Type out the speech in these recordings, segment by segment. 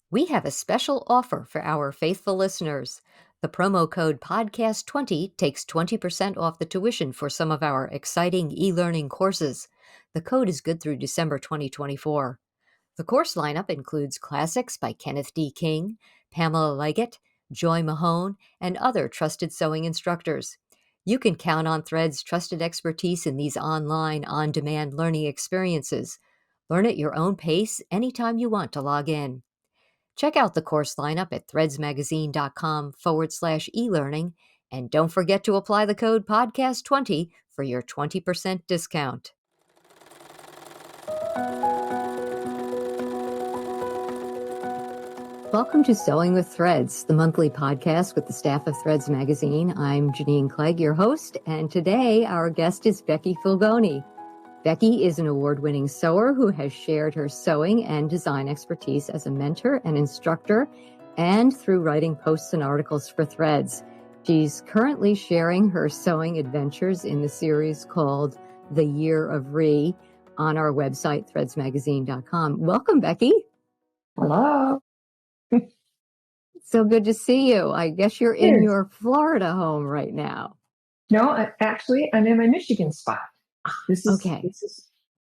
We have a special offer for our faithful listeners. The promo code podcast20 takes 20% off the tuition for some of our exciting e-learning courses. The code is good through December 2024. The course lineup includes classics by Kenneth D. King, Pamela Leggett, Joy Mahone, and other trusted sewing instructors. You can count on Thread's trusted expertise in these online, on-demand learning experiences. Learn at your own pace anytime you want to log in. Check out the course lineup at threadsmagazine.com/e-learning, and don't forget to apply the code podcast20 for your 20% discount. Welcome to Sewing with Threads, the monthly podcast with the staff of Threads Magazine. I'm Janine Clegg, your host, and today our guest is Becky Fulgoni. Becky is an award-winning sewer who has shared her sewing and design expertise as a mentor and instructor and through writing posts and articles for Threads. She's currently sharing her sewing adventures in the series called The Year of Re on our website, threadsmagazine.com. Welcome, Becky. Hello. So good to see you. I guess you're in your Florida home right now. No, actually, I'm in my Michigan spot. Okay.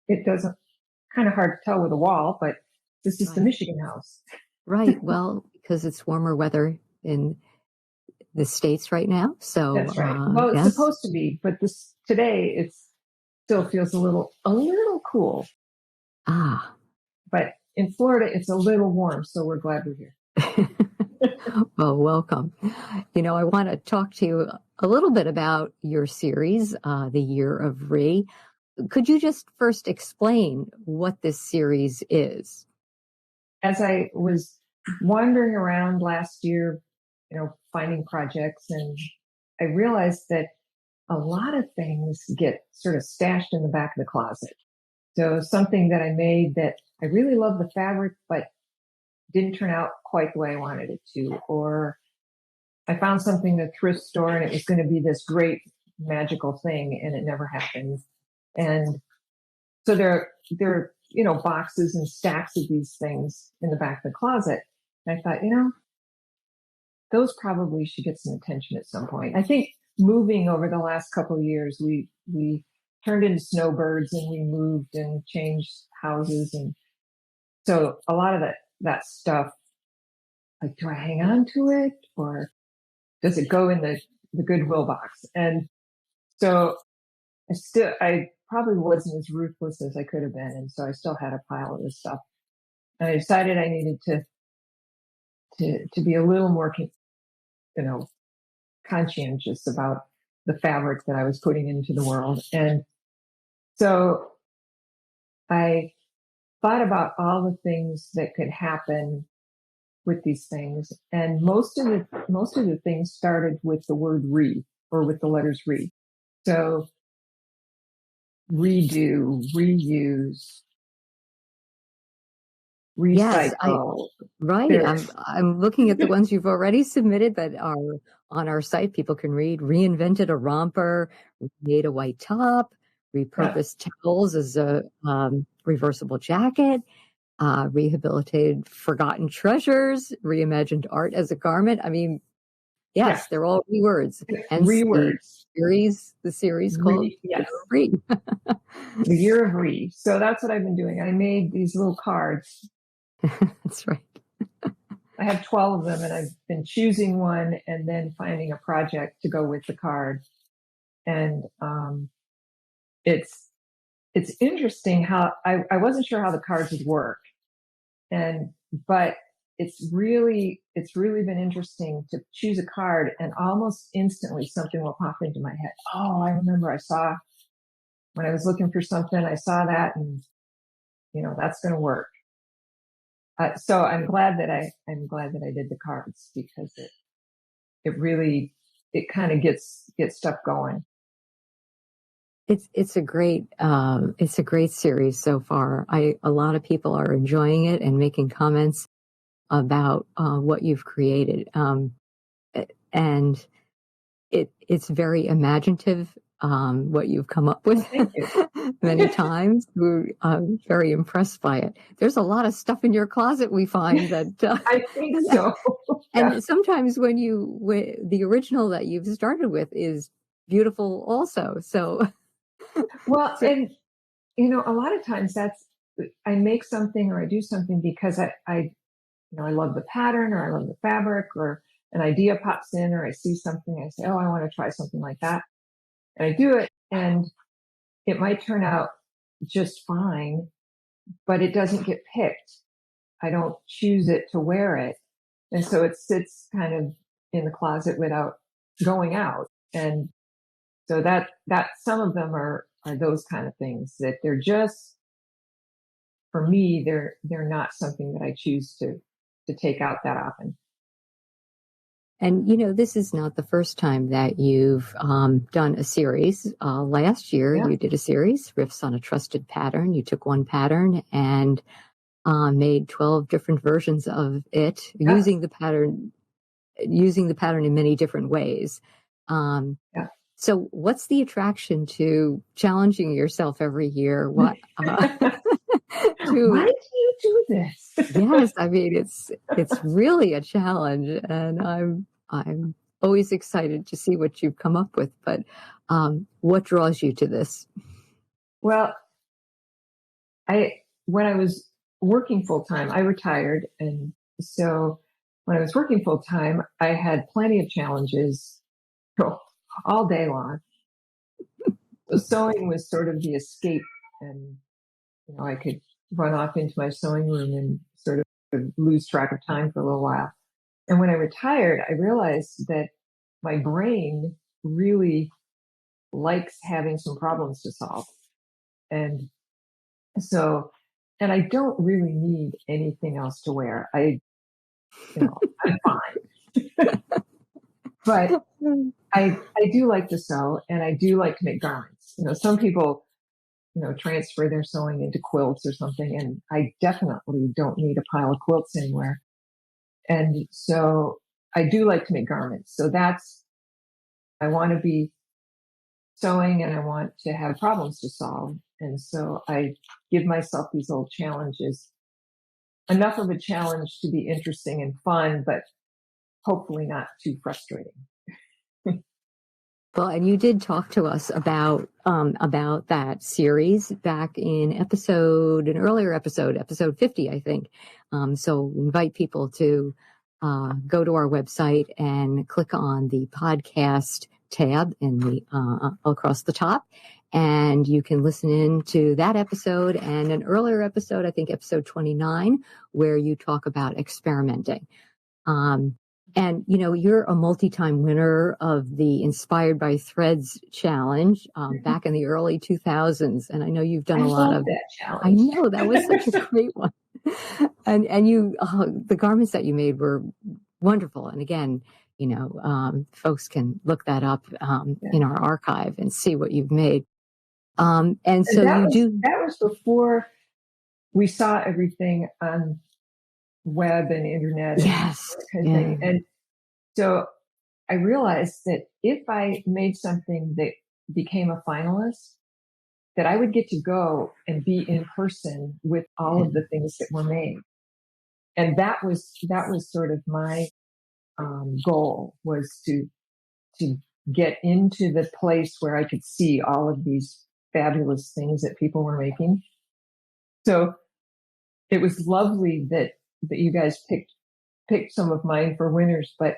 It doesn't, kind of hard to tell with a wall, but this is the Michigan house. Right. Well, because it's warmer weather in the States right now. So that's right. Well, it's supposed to be, but today it still feels a little cool. But in Florida, it's a little warm, so we're glad we're here. Well, welcome. I want to talk to you a little bit about your series, The Year of Re. Could you just first explain what this series is? As I was wandering around last year, finding projects, and I realized that a lot of things get sort of stashed in the back of the closet. So something that I made that I really love the fabric, but didn't turn out quite the way I wanted it to, or I found something at a thrift store and it was going to be this great magical thing and it never happened. And so there are, boxes and stacks of these things in the back of the closet. And I thought, those probably should get some attention at some point. I think moving over the last couple of years, we turned into snowbirds and we moved and changed houses. And so a lot of that stuff, like, do I hang on to it or does it go in the Goodwill box? And so I probably wasn't as ruthless as I could have been. And so I still had a pile of this stuff. And I decided I needed to be a little more, conscientious about the fabric that I was putting into the world. And so I thought about all the things that could happen with these things. And most of the things started with the word re, or with the letters re. So redo, reuse, recycle. Yes, I'm looking at the ones you've already submitted that are on our site. People can read: reinvented a romper, made a white top, repurposed towels as a reversible jacket, rehabilitated forgotten treasures, reimagined art as a garment. I mean, yes, they're all rewords. Hence rewords. The series called Re. The Year of Re. So that's what I've been doing. I made these little cards. That's right. I have 12 of them, and I've been choosing one and then finding a project to go with the card. And it's interesting how I wasn't sure how the cards would work, but it's really been interesting to choose a card, and almost instantly something will pop into my head. Oh, I remember when I was looking for something, I saw that, and that's going to work. So I'm glad that I did the cards, because it really kind of gets stuff going. It's a great series so far. A lot of people are enjoying it and making comments about what you've created, and it's very imaginative. what you've come up with Well, thank you. many times. We're very impressed by it. There's a lot of stuff in your closet we find that, I think so. Yeah. and sometimes the original that you've started with is beautiful also. So, Well, so and a lot of times I make something or I do something because I love the pattern or I love the fabric or an idea pops in or I see something. I say, oh, I want to try something like that. And I do it and it might turn out just fine, but it doesn't get picked. I don't choose it to wear it. And so it sits kind of in the closet without going out. And so that some of them are those kind of things that they're just, for me, they're not something that I choose to take out that often. And this is not the first time that you've done a series. Last year, Yeah. you did a series, Riffs on a Trusted Pattern. You took one pattern and made 12 different versions of it Yeah. using the pattern in many different ways. Yeah. So what's the attraction to challenging yourself every year? What Why to do you do this? Yes, I mean it's really a challenge, and I'm always excited to see what you've come up with. But what draws you to this? Well, when I was working full time, I retired, and so when I was working full time, I had plenty of challenges all day long. So sewing was sort of the escape, and I could run off into my sewing room and sort of lose track of time for a little while. And when I retired, I realized that my brain really likes having some problems to solve. And so, and I don't really need anything else to wear. I'm fine. But I do like to sew and I do like to make garments. Some people, transfer their sewing into quilts or something. And I definitely don't need a pile of quilts anywhere. And so I do like to make garments. So I want to be sewing and I want to have problems to solve. And so I give myself these little challenges, enough of a challenge to be interesting and fun, but hopefully not too frustrating. Well, and you did talk to us about that series back in an earlier episode 50, I think. So invite people to go to our website and click on the podcast tab in the across the top, and you can listen in to that episode and an earlier episode, I think episode 29, where you talk about experimenting. And you're a multi-time winner of the Inspired by Threads challenge back in the early 2000s, and I know you've done I a lot love of. that I challenge. know that was such a great one, and the garments that you made were wonderful. And again, folks can look that up in our archive and see what you've made. And so that you was do. that was before we saw everything on web and internet and Yes. that kind of Yeah. thing. And so I realized that if I made something that became a finalist, that I would get to go and be in person with all of the things that were made. And that was sort of my goal, was to get into the place where I could see all of these fabulous things that people were making. So it was lovely that you guys picked some of mine for winners, but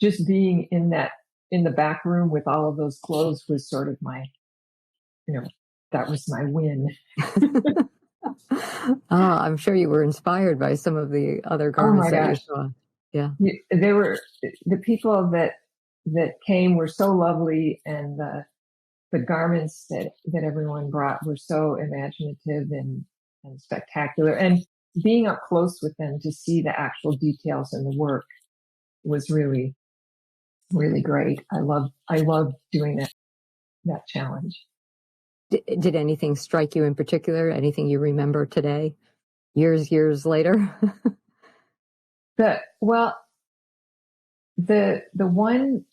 just being in the back room with all of those clothes was sort of my, that was my win. I'm sure you were inspired by some of the other Oh garments my that you gosh. saw. Yeah. They were, the people that came were so lovely, and the garments that everyone brought were so imaginative and spectacular. And being up close with them to see the actual details in the work was really, really great. I love doing that challenge. Did anything strike you in particular? Anything you remember today, years later? The well, the one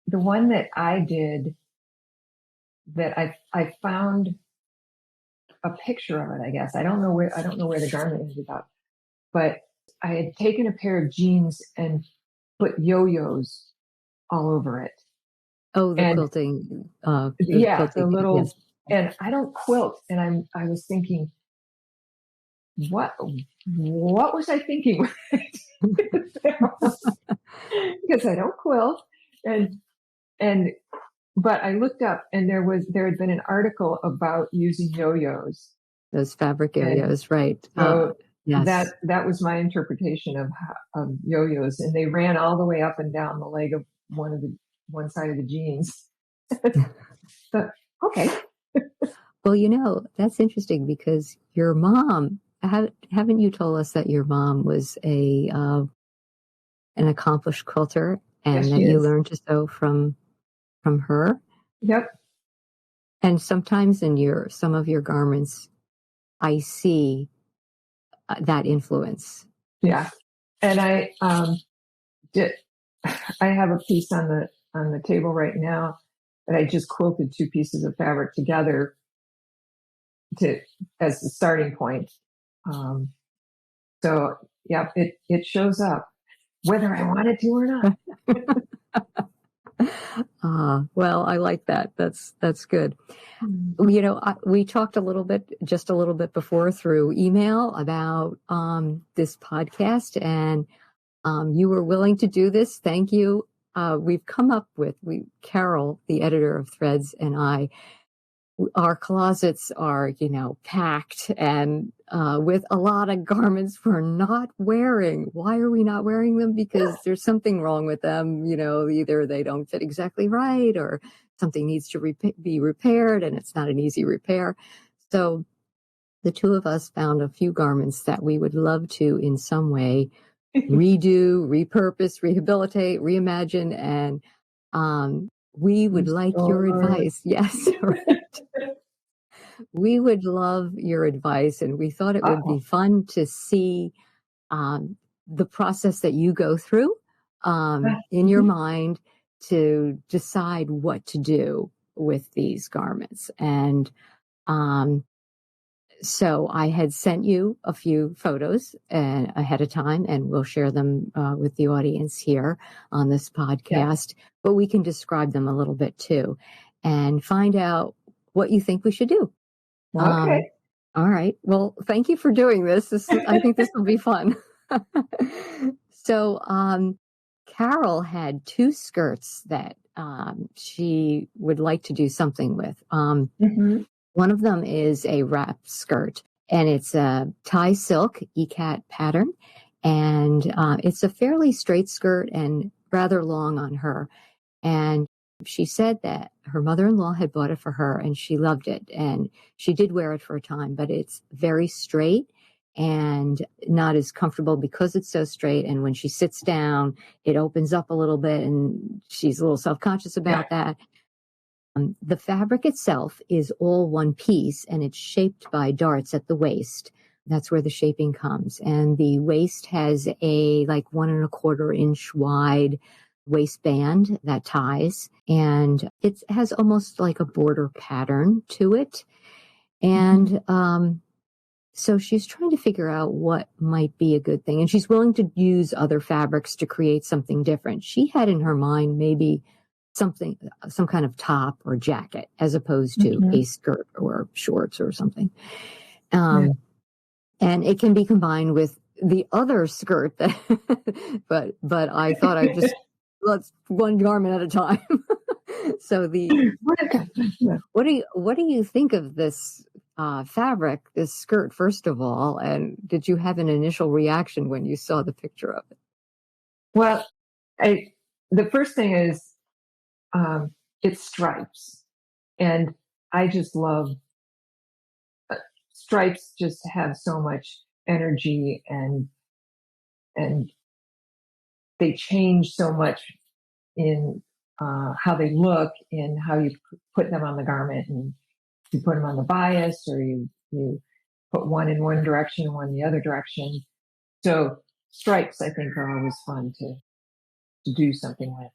that I did that I found a picture of it. I guess I don't know where the garment ended up, but I had taken a pair of jeans and put yo-yos all over it. Oh, And the yeah, the quilting. little, Yes. and I don't quilt. And I was thinking, what was I thinking with it? Because I don't quilt. And but I looked up, and there had been an article about using yo-yos. Those fabric And yo-yos, right. so Yes. that was my interpretation of yo-yos, and they ran all the way up and down the leg of one side of the jeans. But okay. Well, that's interesting because your mom, haven't you told us that your mom was an accomplished quilter Yes, and she that you is. learned to sew from her? Yep. And sometimes in some of your garments, I see that influence. Yeah. And did. I have a piece on the table right now that I just quilted two pieces of fabric together to as the starting point. Um, so yeah, it shows up whether I want it to or not. Well, I like that. That's good. We talked just a little bit before through email about this podcast, and you were willing to do this. Thank you. We've come up with Carol, the editor of Threads, and our closets are, packed and with a lot of garments we're not wearing. Why are we not wearing them? Because there's something wrong with them. Either they don't fit exactly right or something needs to be repaired, and it's not an easy repair. So the two of us found a few garments that we would love to, in some way, redo, repurpose, rehabilitate, reimagine, and we would like your advice. Yes, right. We would love your advice, and we thought it would be fun to see the process that you go through in your mind to decide what to do with these garments. And so I had sent you a few photos ahead of time, and we'll share them with the audience here on this podcast, but we can describe them a little bit too and find out what you think we should do. Okay. All right. Well, thank you for doing this. I think this will be fun. So, Carol had two skirts that she would like to do something with. One of them is a wrap skirt, and it's a tie silk ikat pattern, and it's a fairly straight skirt and rather long on her. And she said that her mother-in-law had bought it for her and she loved it. And she did wear it for a time, but it's very straight and not as comfortable because it's so straight. And when she sits down, it opens up a little bit, and she's a little self-conscious about that. The fabric itself is all one piece, and it's shaped by darts at the waist. That's where the shaping comes. And the waist has a 1.25 inch wide waistband that ties, and it has almost like a border pattern to it. And so she's trying to figure out what might be a good thing, and she's willing to use other fabrics to create something different. She had in her mind maybe some kind of top or jacket as opposed to a skirt or shorts or something. And it can be combined with the other skirt but I thought let's one garment at a time. So what do you think of this fabric, this skirt, first of all, and did you have an initial reaction when you saw the picture of it? Well, the first thing is it's stripes, and I just love stripes. Just have so much energy, and they change so much in how they look, in how you put them on the garment, and you put them on the bias, or you put one in one direction, one the other direction. So stripes, I think, are always fun to do something with.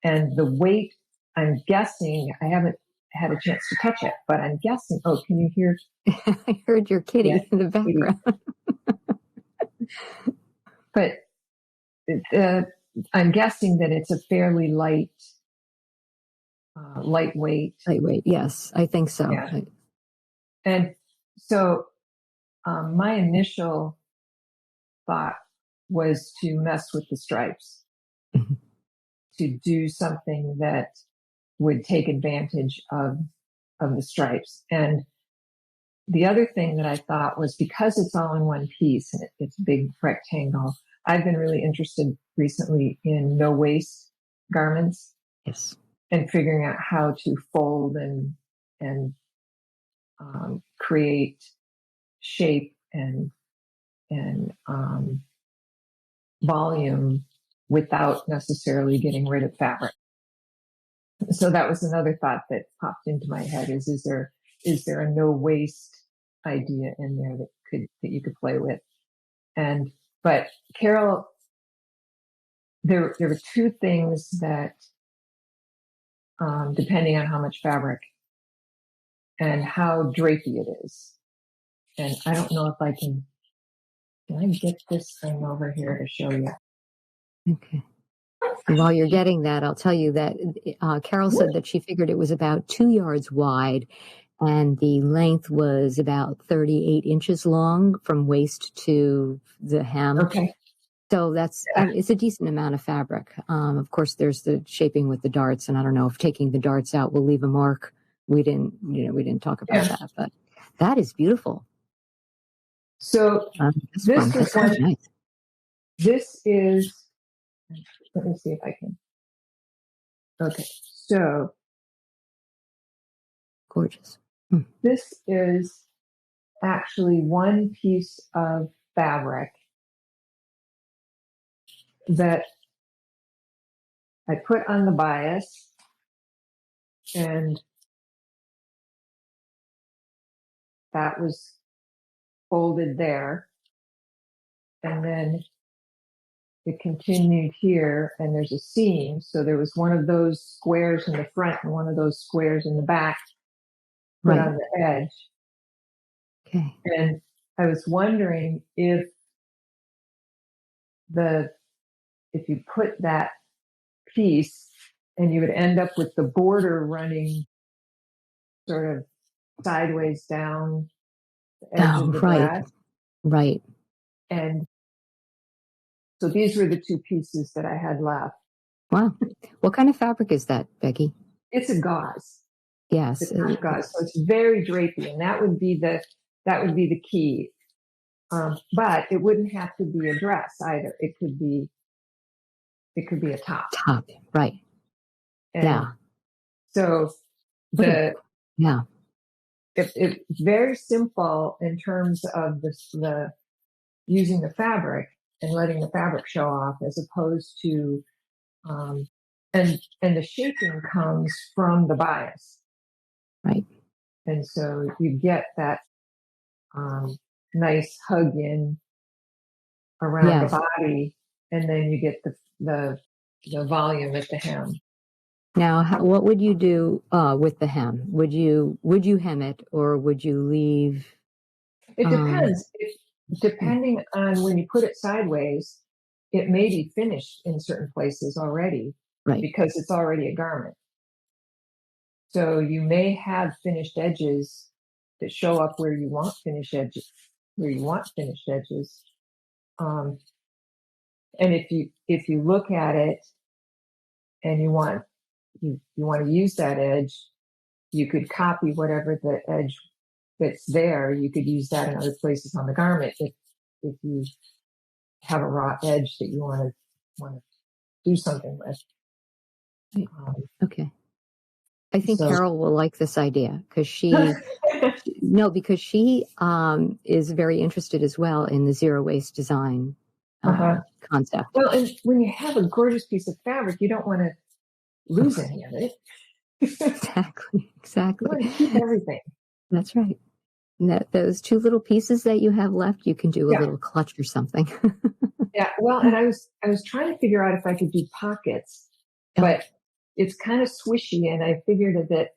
And the weight, I'm guessing, I haven't had a chance to touch it, but I'm guessing. Oh, can you hear? I heard your kitty in the Kitty. background. But I'm guessing that it's a fairly lightweight. Lightweight, yes, I think so. Yeah. And so my initial thought was to mess with the stripes, Mhm. to do something that would take advantage of the stripes. And the other thing that I thought was, because it's all in one piece and it's a big rectangle, I've been really interested recently in no waste garments. Yes. And figuring out how to fold and create shape and volume without necessarily getting rid of fabric. So that was another thought that popped into my head: is there a no waste idea in there that you could play with? But Carol, there were two things that, depending on how much fabric and how drapey it is. And I don't know if can I get this thing over here to show you? Okay. While you're getting that, I'll tell you that Carol said that she figured it was about 2 yards wide, and the length was about 38 inches long from waist to the hem. Okay. So it's a decent amount of fabric. Of course, there's the shaping with the darts, and I don't know if taking the darts out will leave a mark. We didn't talk about that, but that is beautiful. So this is one. Nice. This is. Let me see if I can. Okay, so gorgeous. This is actually one piece of fabric that I put on the bias, and that was folded there, and then it continued here, and there's a seam. So there was one of those squares in the front and one of those squares in the back put on the edge. Okay. And I was wondering if you put that piece, and you would end up with the border running sort of sideways down the edge of the glass. Right. And so these were the two pieces that I had left. Wow. What kind of fabric is that, Becky? It's a gauze. Yes. It's not gauze. So it's very drapey, and that would be the key. But it wouldn't have to be a dress either. It could be a top. Top, right. And so it's very simple in terms of the using the fabric and letting the fabric show off, as opposed to and the shaping comes from the bias, right? And so you get that nice hug in around the body, and then you get the volume at the hem. Now, what would you do with the hem? Would you hem it, or would you leave? It depends. Depending on when you put it sideways, it may be finished in certain places already, right? Because it's already a garment. So you may have finished edges that show up where you want finished edges. And if you look at it and you want to use that edge, you could copy whatever the edge that's there. You could use that in other places on the garment if you have a raw edge that you want to do something with. Okay. I think Carol will like this idea, because she is very interested as well in the zero waste design concept. Well, and when you have a gorgeous piece of fabric, you don't want to lose any of it. Exactly. You want to keep everything. That's right. And those two little pieces that you have left, you can do a little clutch or something. Yeah. Well, and I was trying to figure out if I could do pockets, but it's kind of swishy, and I figured that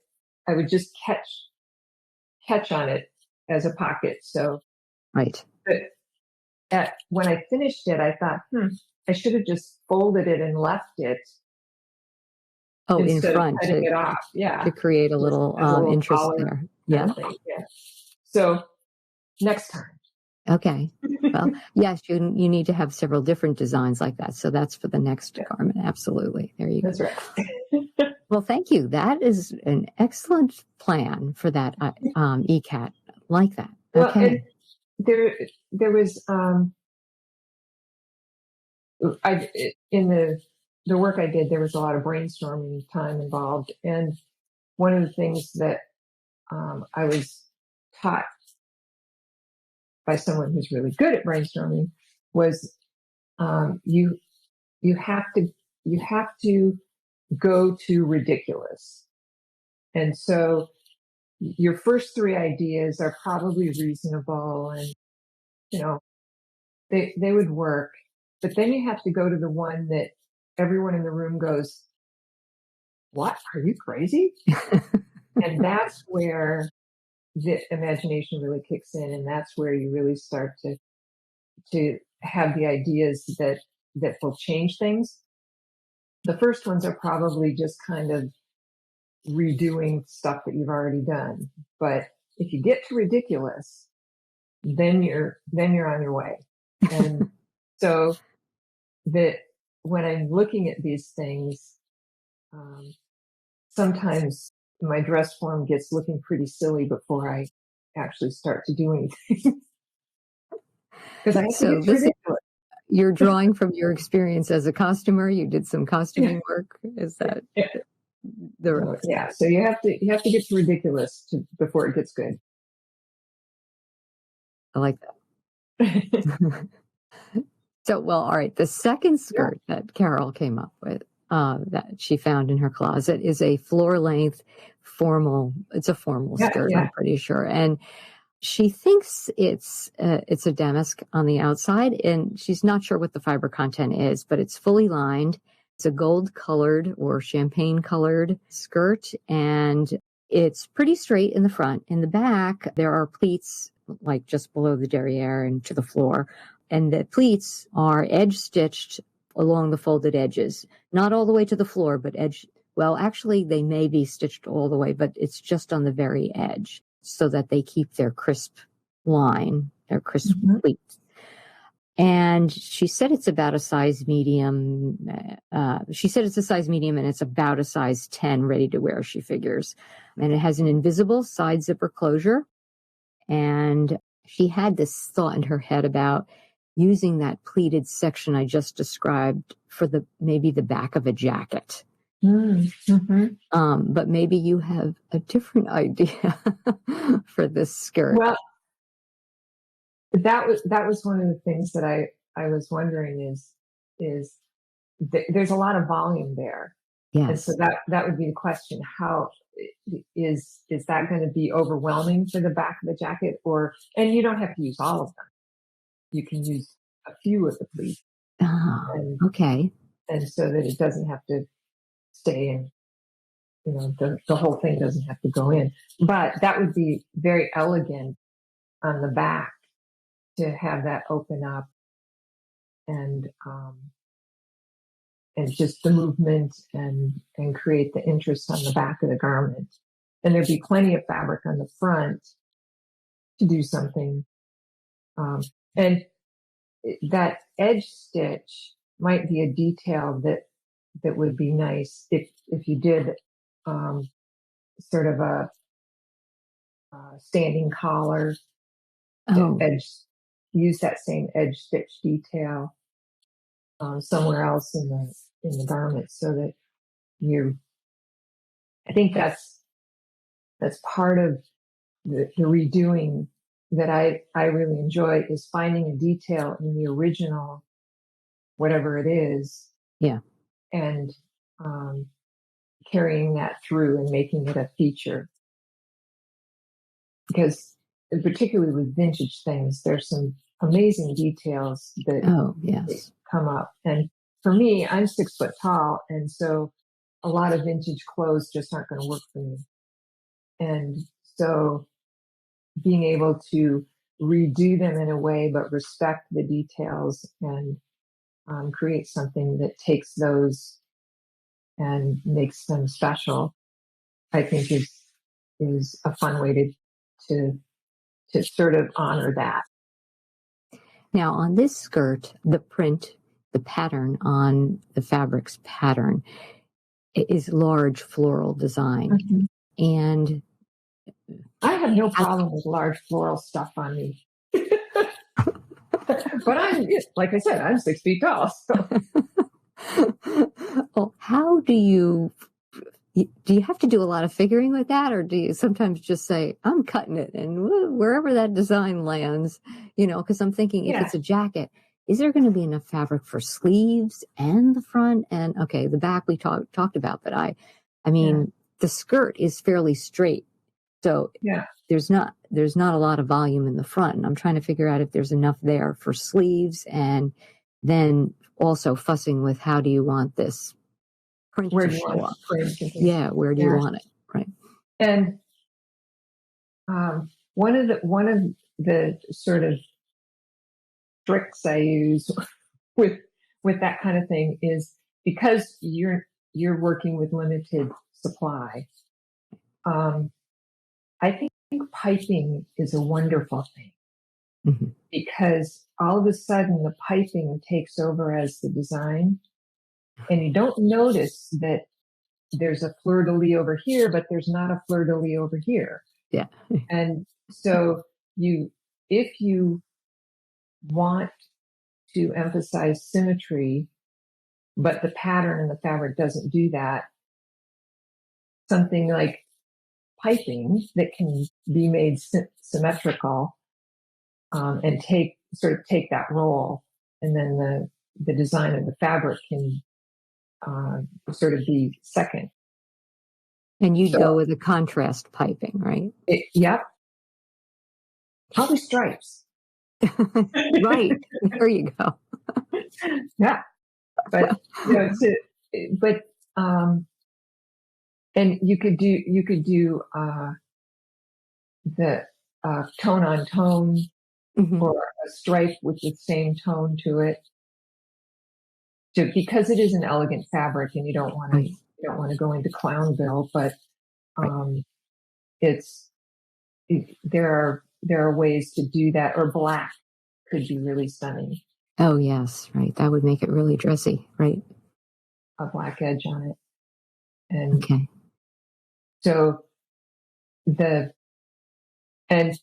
I would just catch on it as a pocket. So, Right. but when I finished it, I thought, I should have just folded it and left it Oh, in instead of front cutting it off. Yeah, to create a just little as a little interest collar there. kind Yeah. of thing. Yeah. So next time. Okay. Well, yes, you need to have several different designs like that. So that's for the next Yeah, garment. Absolutely. There you go. that's right. Well, thank you. That is an excellent plan for that ECAT. Like that. Well, and Okay. there was I in the work I did, there was a lot of brainstorming time involved, and one of the things that I was taught by someone who's really good at brainstorming was you have to go to ridiculous, and so your first three ideas are probably reasonable, and you know they would work, but then you have to go to the one that everyone in the room goes, "What? Are you crazy?" And that's where the imagination really kicks in, and that's where you really start to have the ideas that will change things. The first ones are probably just kind of redoing stuff that you've already done, but if you get to ridiculous, then you're on your way. And so that when I'm looking at these things, um, sometimes my dress form gets looking pretty silly before I actually start to do anything because I have to So get to this is ridiculous. you're drawing from your experience as a costumer. You did some costuming work. Is that Yeah. the Yeah, so you have to get to ridiculous before it gets good. I like Yeah. that. So, well, all right. The second skirt that Carol came up with, that she found in her closet, is a floor length formal. It's a formal Yeah, skirt, yeah. I'm pretty sure, and she thinks it's a damask on the outside, and she's not sure what the fiber content is, but it's fully lined. It's a gold colored or champagne colored skirt, and it's pretty straight in the front. In the back, there are pleats like just below the derriere and to the floor, and the pleats are edge stitched along the folded edges, not all the way to the floor, but edge. Well, actually, they may be stitched all the way, but it's just on the very edge so that they keep their crisp line, their crisp Mhm. pleats. And she said it's about a size medium. She said it's a size medium and it's about a size 10 ready to wear, she figures. And it has an invisible side zipper closure. And she had this thought in her head about using that pleated section I just described for maybe the back of a jacket. Mm-hmm. But maybe you have a different idea for this skirt. Well, that was one of the things that I was wondering is there's a lot of volume there, and so Yes. that would be the question: how is that going to be overwhelming for the back of the jacket? And you don't have to use all of them; you can use a few of the pleats, Oh, and okay. so that it doesn't have to stay in. The whole thing doesn't have to go in, but that would be very elegant on the back to have that open up and just the movement and create the interest on the back of the garment. And there'd be plenty of fabric on the front to do something. And that edge stitch might be a detail that would be nice if you did sort of a standing collar to Oh, use that same edge stitch detail somewhere else in the garment, so that you. I think that's part of the redoing that I really enjoy, is finding a detail in the original, whatever it is, yeah. and um, carrying that through and making it a feature. Because particularly with vintage things, there's some amazing details that Oh, yes. come up. And for me, I'm 6 foot tall, and so a lot of vintage clothes just aren't going to work for me. And so being able to redo them in a way, but respect the details and create something that takes those and makes them special, I think is a fun way to sort of honor that. Now, on this skirt, the print, the pattern on the fabric's pattern is large floral design. Mm-hmm. And I have no problem with large floral stuff on me. But like I said, I'm 6 feet tall. So. Well, how do you have to do a lot of figuring with that, or do you sometimes just say, I'm cutting it, and wherever that design lands, because I'm thinking if it's a jacket, is there going to be enough fabric for sleeves and the front? And okay, the back we talked about, but I mean, the skirt is fairly straight. So there's not a lot of volume in the front. And I'm trying to figure out if there's enough there for sleeves, and then also fussing with how do you want this print to show up? Yeah, where do you want it? Right. And one of the sort of tricks I use with that kind of thing is because you're working with limited supply. I think piping is a wonderful thing. Mm-hmm. Because all of a sudden the piping takes over as the design, and you don't notice that there's a fleur-de-lis over here, but there's not a fleur-de-lis over here. Yeah. And so if you want to emphasize symmetry, but the pattern and the fabric doesn't do that, something like piping that can be made symmetrical and take that role, and then the design of the fabric can sort of be second. And you'd go with a contrast piping, right? Yep. Probably stripes. Right. There you go. Yeah. But and you could do the tone on tone, mm-hmm. or a stripe with the same tone to it, because it is an elegant fabric, and you don't want to go into Clownville, but there are ways to do that. Or black could be really stunning. Oh yes, right. That would make it really dressy, right? A black edge on it. And so and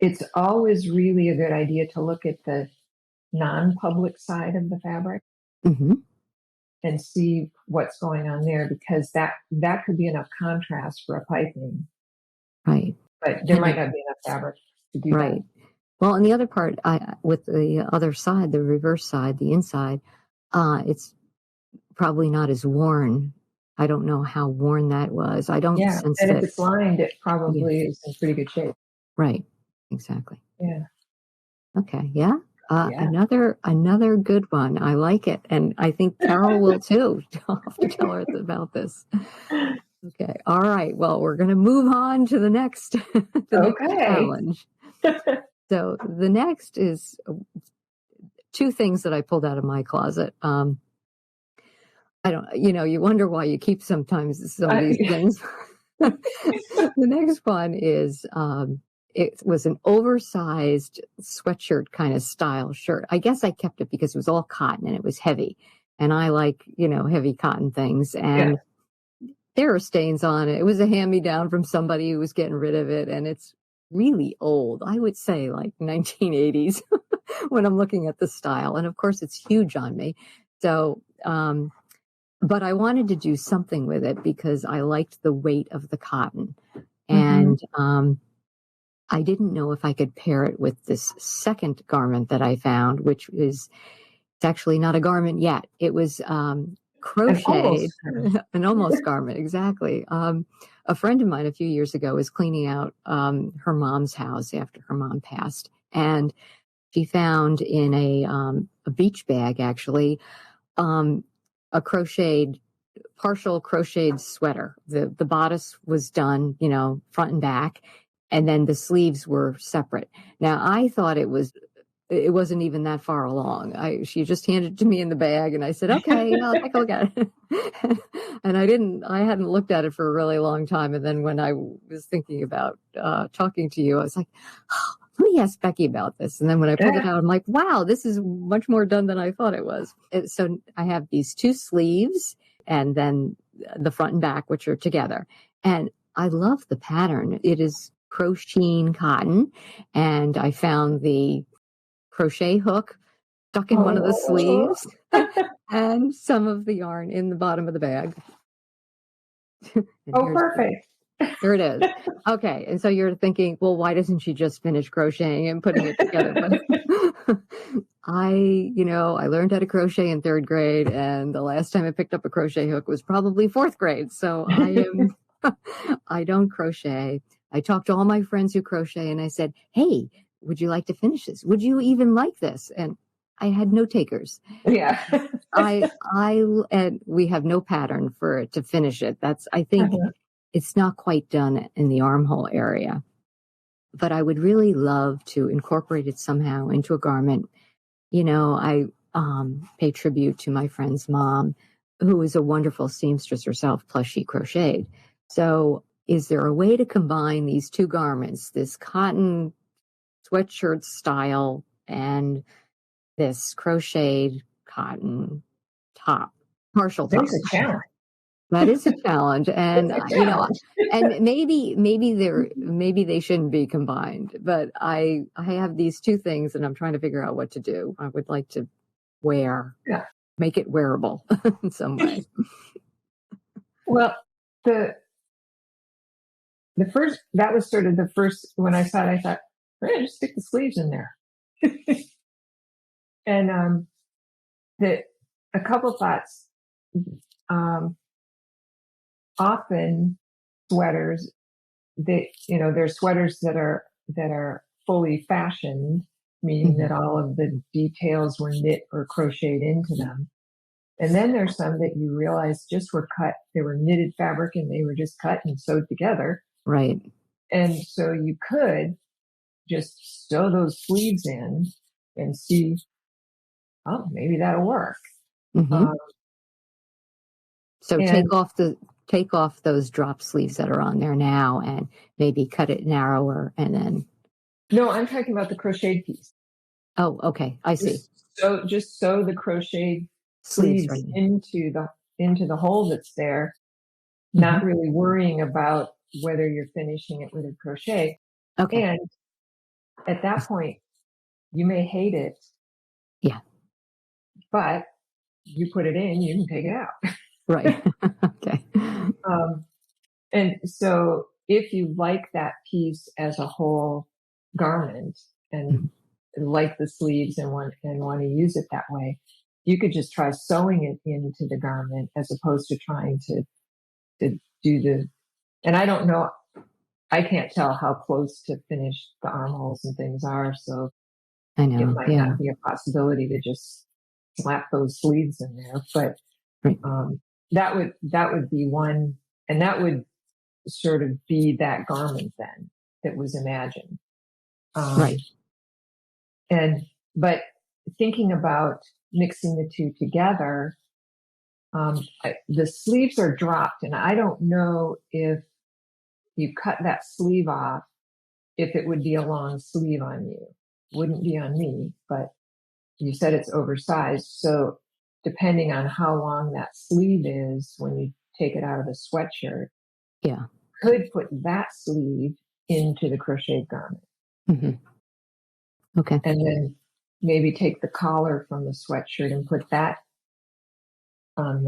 it's always really a good idea to look at the non-public side of the fabric, mm-hmm. and see what's going on there, because that could be enough contrast for a piping. Right. But there might not be enough fabric to do that. Well, and the other part, with the other side, the reverse side, the inside, it's probably not as worn. I don't know how worn that was. I don't sense and that. If it's lined, it probably is in pretty good shape. Right. Exactly. Yeah. Okay. Yeah. Another good one. I like it. And I think Carol will too. I'll have to tell her about this. Okay. All right. Well, we're going to move on to the next, next challenge. So the next is two things that I pulled out of my closet. I don't, you wonder why you keep sometimes some of these things. The next one is, it was an oversized sweatshirt kind of style shirt. I guess I kept it because it was all cotton and it was heavy. And I like, heavy cotton things. And there are stains on it. It was a hand-me-down from somebody who was getting rid of it. And it's really old. I would say like 1980s when I'm looking at the style. And of course, it's huge on me. So, but I wanted to do something with it because I liked the weight of the cotton. And I didn't know if I could pair it with this second garment that I found, which is, it's actually not a garment yet. It was crocheted, an almost garment, exactly. A friend of mine a few years ago was cleaning out her mom's house after her mom passed, and she found in a beach bag, actually, a crocheted partial crocheted sweater. The bodice was done, front and back, and then the sleeves were separate. Now I thought it wasn't even that far along. She just handed it to me in the bag, and I said, "Okay, I'll take a look at it." And I hadn't looked at it for a really long time. And then when I was thinking about talking to you, I was like, oh, let me ask Becky about this. And then when I pulled it out, I'm like, wow, this is much more done than I thought it was. So I have these two sleeves, and then the front and back, which are together. And I love the pattern. It is crocheting cotton, and I found the crochet hook stuck in one of the sleeves and some of the yarn in the bottom of the bag. Perfect. Here it is. Okay. And so you're thinking, well, why doesn't she just finish crocheting and putting it together? But I learned how to crochet in 3rd grade, and the last time I picked up a crochet hook was probably 4th grade. So I don't crochet. I talked to all my friends who crochet, and I said, hey, would you like to finish this? Would you even like this? And I had no takers. Yeah. And we have no pattern for it to finish it. I think it's not quite done in the armhole area, but I would really love to incorporate it somehow into a garment. I pay tribute to my friend's mom, who is a wonderful seamstress herself, plus she crocheted. So is there a way to combine these two garments, this cotton sweatshirt style and this crocheted cotton top, partial top? There's a challenge. That is a challenge. And, and maybe they shouldn't be combined, but I have these two things and I'm trying to figure out what to do. I would like to make it wearable in some way. Well, that was sort of the first, when I thought, just stick the sleeves in there. And a couple thoughts. Often sweaters, there's sweaters that are fully fashioned, meaning that all of the details were knit or crocheted into them. And then there's some that you realize just were cut. They were knitted fabric and they were just cut and sewed together. Right. And so you could just sew those sleeves in and see, oh, maybe that'll work. So take off those drop sleeves that are on there now and maybe cut it narrower and then. No, I'm talking about the crocheted piece. Oh, okay. I see. So just sew the crocheted sleeves right into the hole that's there, not really worrying about whether you're finishing it with a crochet. Okay. And at that point, you may hate it. Yeah. But you put it in, you can take it out. Right. Okay. And so if you like that piece as a whole garment and like the sleeves and want to use it that way, you could just try sewing it into the garment as opposed to trying to do and I don't know, I can't tell how close to finish the armholes and things are. So I know, it might not be a possibility to just slap those sleeves in there, but that would be one, and that would sort of be that garment then that was imagined. Right. But thinking about mixing the two together, the sleeves are dropped, and I don't know if you cut that sleeve off, if it would be a long sleeve on you. Wouldn't be on me, but you said it's oversized. So depending on how long that sleeve is when you take it out of the sweatshirt, could put that sleeve into the crocheted garment. Okay. And then maybe take the collar from the sweatshirt and put that on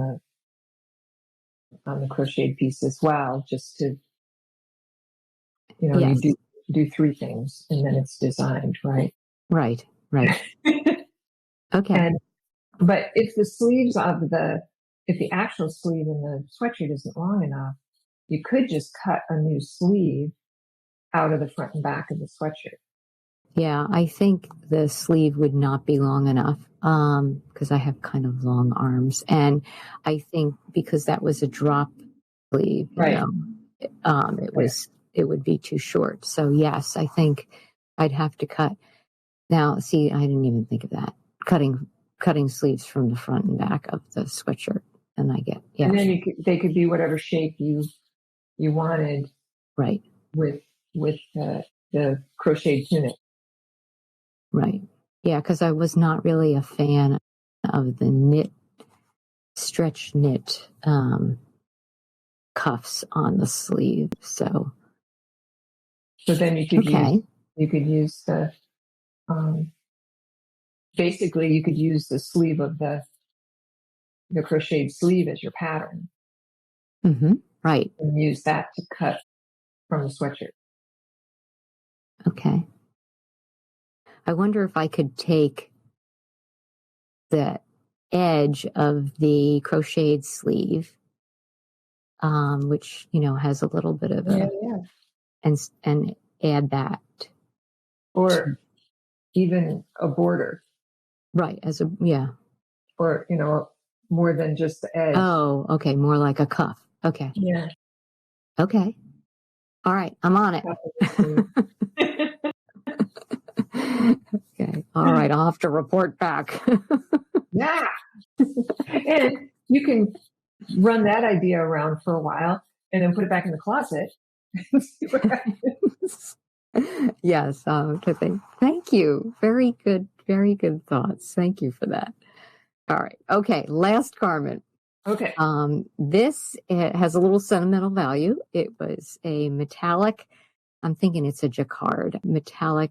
the crocheted piece as well, just to, you do 3 things and then it's designed, right? Right. Okay. But if the actual sleeve in the sweatshirt isn't long enough, you could just cut a new sleeve out of the front and back of the sweatshirt. Yeah, I think the sleeve would not be long enough because I have kind of long arms. And I think because that was a drop sleeve, Right. Right. it would be too short. So yes, I think I'd have to cut. Now, see, I didn't even think of that. Cutting sleeves from the front and back of the sweatshirt. And I get, And yeah, then they could be whatever shape you wanted right, with the crocheted tunic. right. Yeah, because I was not really a fan of the stretch knit cuffs on the sleeve. So, So then okay. you could use the um, basically you could use the sleeve of the crocheted sleeve as your pattern Right. and use that to cut from the sweatshirt. Okay. I wonder if I could take the edge of the crocheted sleeve, which, has a little bit of Yeah, a, yeah. and add that. Or even a border, Right. Yeah. or more than just the edge. Oh, okay. More like a cuff. Okay. Yeah. Okay. All right. I'm on it. Top of the sleeve. Okay. All right. I'll have to report back. Yeah. And you can run that idea around for a while and then put it back in the closet. Yes. To think. Thank you. Very good. Very good thoughts. Thank you for that. All right. Okay. Last garment. Okay. This has a little sentimental value. It was a metallic, I'm thinking it's a jacquard, metallic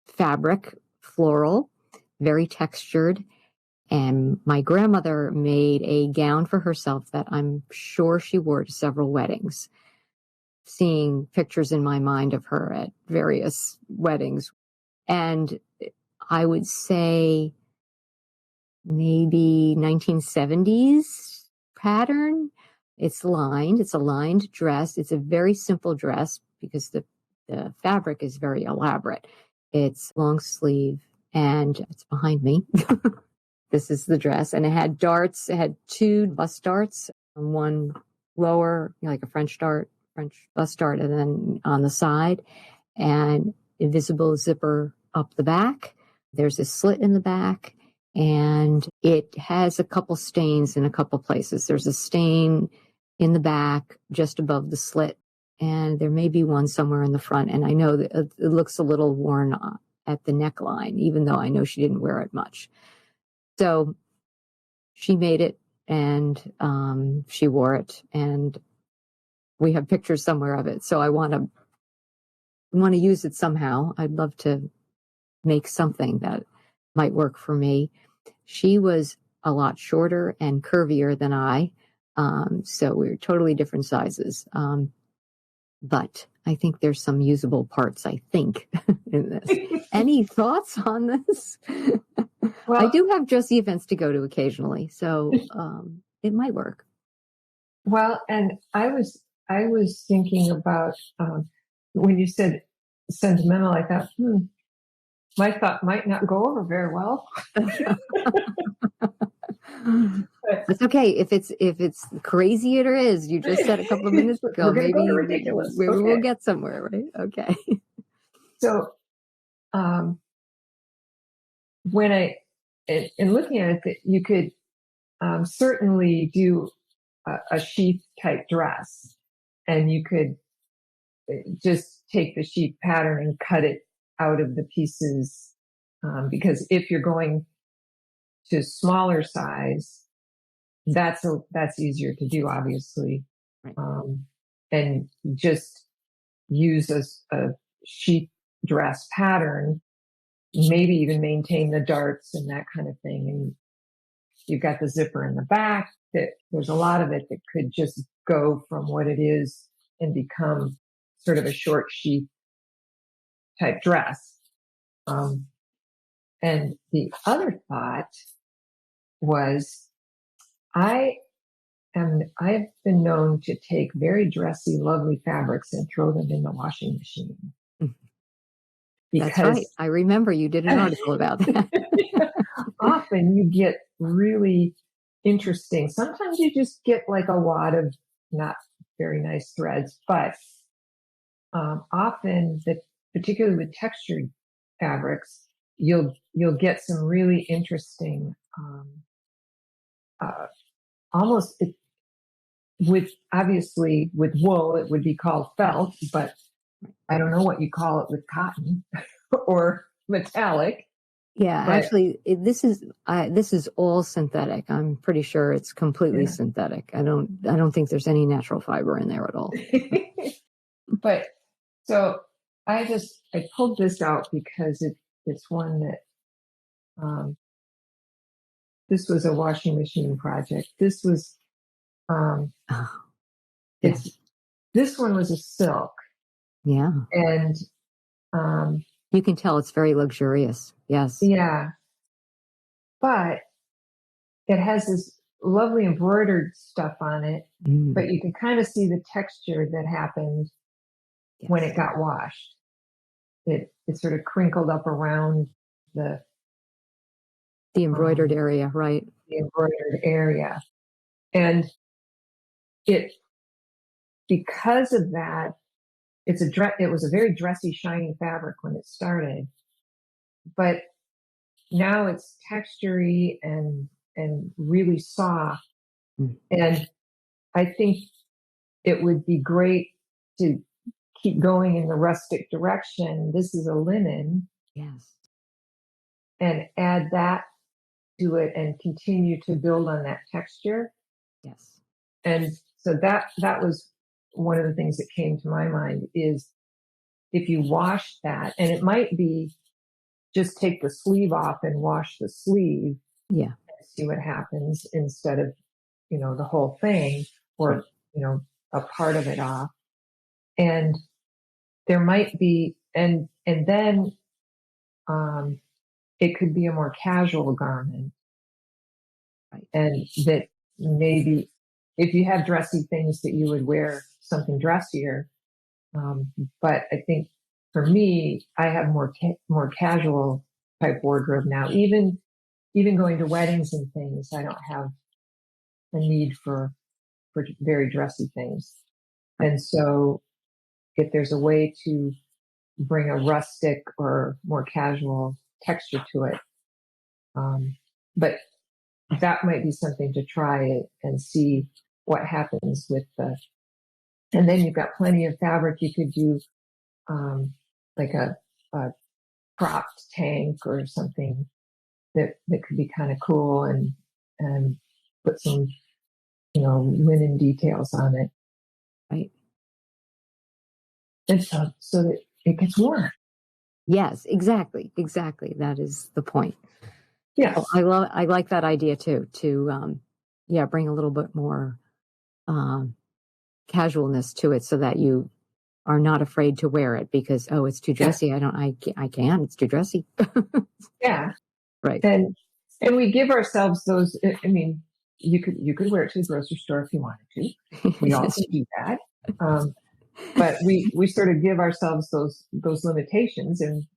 fabric, floral, very textured. And my grandmother made a gown for herself that I'm sure she wore to several weddings. Seeing pictures in my mind of her at various weddings. And I would say maybe 1970s pattern. It's a lined dress. It's a very simple dress because the fabric is very elaborate. It's long sleeve and it's behind me. This is the dress. And it had darts. It had two bust darts, one lower, like a French bust dart, and then on the side, and invisible zipper up the back. There's a slit in the back, and it has a couple stains in a couple places. There's a stain in the back just above the slit, and there may be one somewhere in the front. And I know that it looks a little worn at the neckline, even though I know she didn't wear it much. So she made it, and she wore it, and we have pictures somewhere of it. So I want to use it somehow. I'd love to make something that might work for me. She was a lot shorter and curvier than I, so we're totally different sizes. But I think there's some usable parts, I think, in this. Any thoughts on this? Well, I do have dressy events to go to occasionally, so it might work. well, and I was thinking about when you said sentimental, I thought, my thought might not go over very well. But It's okay if it's crazy it is. You just said a couple of minutes ago. we're going to Maybe go to ridiculous. maybe Okay. we'll get somewhere, right? Okay. So when in looking at it, you could certainly do a sheath type dress, and you could just take the sheath pattern and cut it out of the pieces, because if you're going to smaller size, that's easier to do, obviously, Right. and just use a sheath dress pattern, maybe even maintain the darts and that kind of thing. And you've got the zipper in the back. That there's a lot of it that could just go from what it is and become sort of a short sheath type dress. And the other thought was, I've been known to take very dressy, lovely fabrics and throw them in the washing machine. That's right. because I remember you did an article about that. often you get really interesting. Sometimes you just get like a lot of not very nice threads, but often, particularly with textured fabrics, you'll get some really interesting, uh, almost with obviously with wool it would be called felt, but I don't know what you call it with cotton or metallic. Yeah, But actually, this is all synthetic. I'm pretty sure it's completely yeah. synthetic. I don't think there's any natural fiber in there at all. But so I pulled this out because it's one that this was a washing machine project. This was um, Oh, it's yes. this one was a silk, Yeah. and um, You can tell it's very luxurious. Yes. yeah, but it has this lovely embroidered stuff on it. Mm, But you can kind of see the texture that happened when it yes. got washed. It sort of crinkled up around the The embroidered um, area, right? the embroidered area, and it because of that, it was a very dressy, shiny fabric when it started, but now it's textury and really soft. Mm, And I think it would be great to keep going in the rustic direction. This is a linen, yes. and add that to it and continue to build on that texture. Yes. And so that was one of the things that came to my mind is if you wash that, and it might be just take the sleeve off and wash the sleeve Yeah. and see what happens instead of, the whole thing Right. or, a part of it off. And there might be, and then um, it could be a more casual garment, Right. and that maybe if you have dressy things that you would wear something dressier. But I think for me, I have more casual type wardrobe now. Even going to weddings and things, I don't have a need for very dressy things. Right. And so, if there's a way to bring a rustic or more casual texture to it, but that might be something to try and see what happens with the. And then you've got plenty of fabric. You could do like a cropped tank or something that could be kind of cool and put some linen details on it, Right. and so that it gets warm. Yes, exactly. Exactly. That is the point. Oh, Yes. I like that idea too, to yeah, bring a little bit more um casualness to it so that you are not afraid to wear it because, oh, it's too Yeah. dressy. I can't. It's too dressy. Yeah. Right. And we give ourselves those. I mean, you could wear it to the grocery store if you wanted to. We all Yes. can do that. Um, but we sort of give ourselves those limitations, and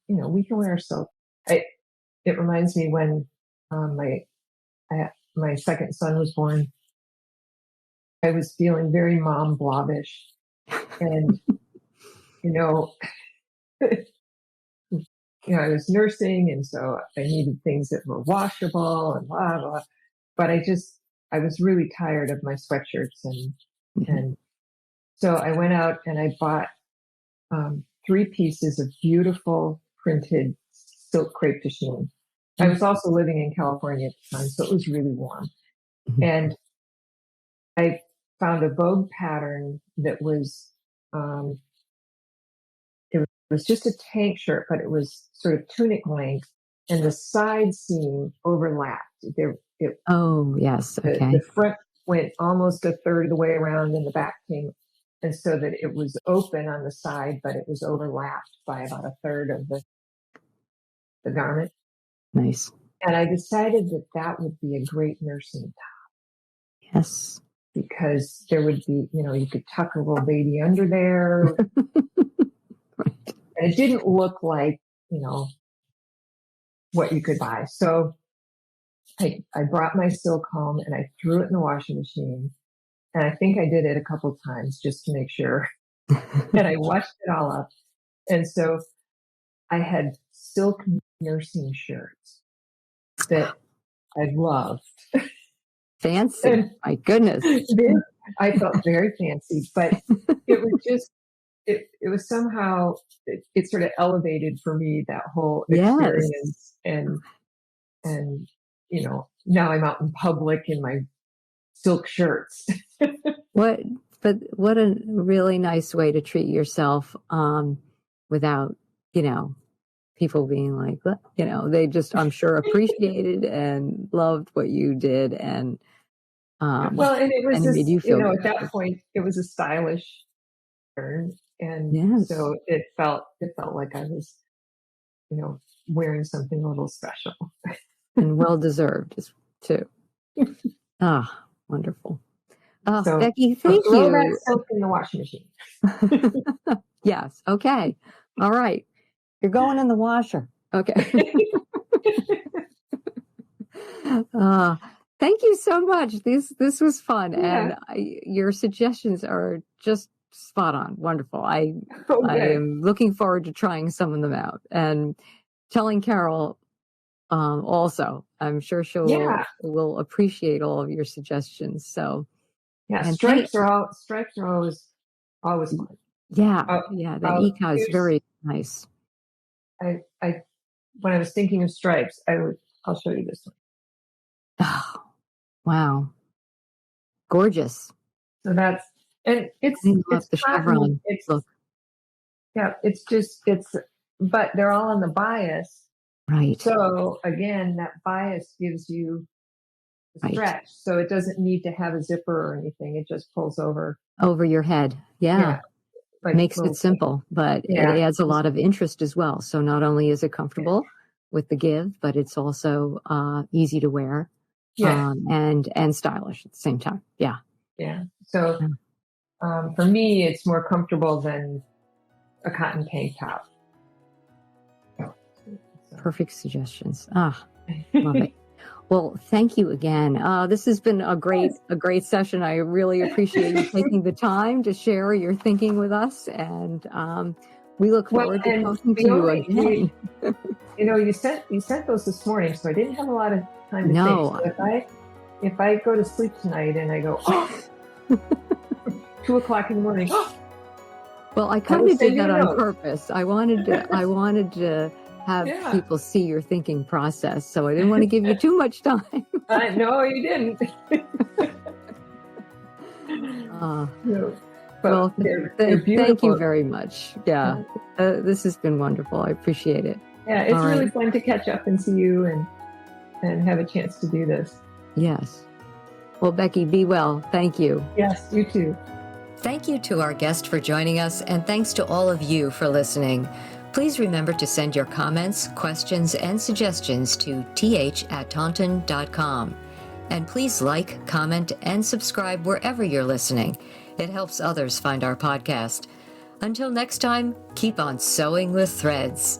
we can wear so. It reminds me when my second son was born. I was feeling very mom blobbish, and you know, I was nursing, and so I needed things that were washable and blah blah. But I was really tired of my sweatshirts, Mhm. and so I went out and I bought 3 pieces of beautiful printed silk crepe de chine. I Mm, was also living in California at the time, so it was really warm. mhm. And I found a Vogue pattern that was um, it was just a tank shirt, but it was sort of tunic length, and the side seam overlapped. Oh, yes. The Okay. front went almost a third of the way around, and the back came, and so that it was open on the side, but it was overlapped by about a third of the garment. Nice. And I decided that that would be a great nursing Yes. because there would be, you could tuck a little baby under there, Right. and it didn't look like, what you could buy. So I brought my silk home and I threw it in the washing machine. And I think I did it a couple times just to make sure. And I washed it all up. And so I had silk nursing shirts that I loved. Fancy. And My goodness. I felt very fancy, but it was just, it was somehow, it sort of elevated for me that whole Yes. experience. And, now I'm out in public in my silk shirts. What a really nice way to treat yourself, without, people being like, they just, I'm sure, appreciated and loved what you did, and Well, and it was and it made just, you feel at that good. point, it was a stylish turn, and Yes, so it felt like I was, wearing something a little special. and well deserved too. Ah, wonderful. Oh, So Becky, so thank throw that you. silk in the washing machine. Yes. Okay. All right. You're going in the washer. Okay. Uh, Thank you so much. This was fun, Yeah. and your suggestions are just spot on. Wonderful. I Okay. am looking forward to trying some of them out and telling Carol also. I'm sure Yeah. will appreciate all of your suggestions. So, Yeah. and Stripes are always fun. yeah, Uh, that eka is Here's very nice. I when I was thinking of stripes, I'll show you this one. Oh, wow, gorgeous. So that's, and I love it's the cotton. chevron look. But they're all on the bias. Right, So again, that bias gives you the right. stretch. So it doesn't need to have a zipper or anything. It just pulls over. Over your head. Yeah. Yeah. Like Makes it little, simple, but it yeah. adds a lot of interest as well. So not only is it comfortable with the give, but it's also easy to wear, Yeah. and stylish at the same time. Yeah. Yeah. So for me, it's more comfortable than a cotton tank top. Perfect suggestions. Ah, love it. Well, thank you again. This has been a great session. I really appreciate you taking the time to share your thinking with us, and we look forward to talking to you again. You sent those this morning, so I didn't have a lot of time to No. think. So if I go to sleep tonight and I go, 2:00 in the morning. Well, I kind of did that on notes. purpose. I wanted to have people see your thinking process, so I didn't want to give you too much time. No, you didn't. Well, they're thank you very much. Yeah, this has been wonderful. I appreciate it. Yeah, it's really fun to catch up and see you and have a chance to do this. Yes. Well, Becky, be well. Thank you. Yes, you too. Thank you to our guest for joining us, and thanks to all of you for listening. Please remember to send your comments, questions, and suggestions to th@taunton.com. And please like, comment, and subscribe wherever you're listening. It helps others find our podcast. Until next time, keep on sewing with threads.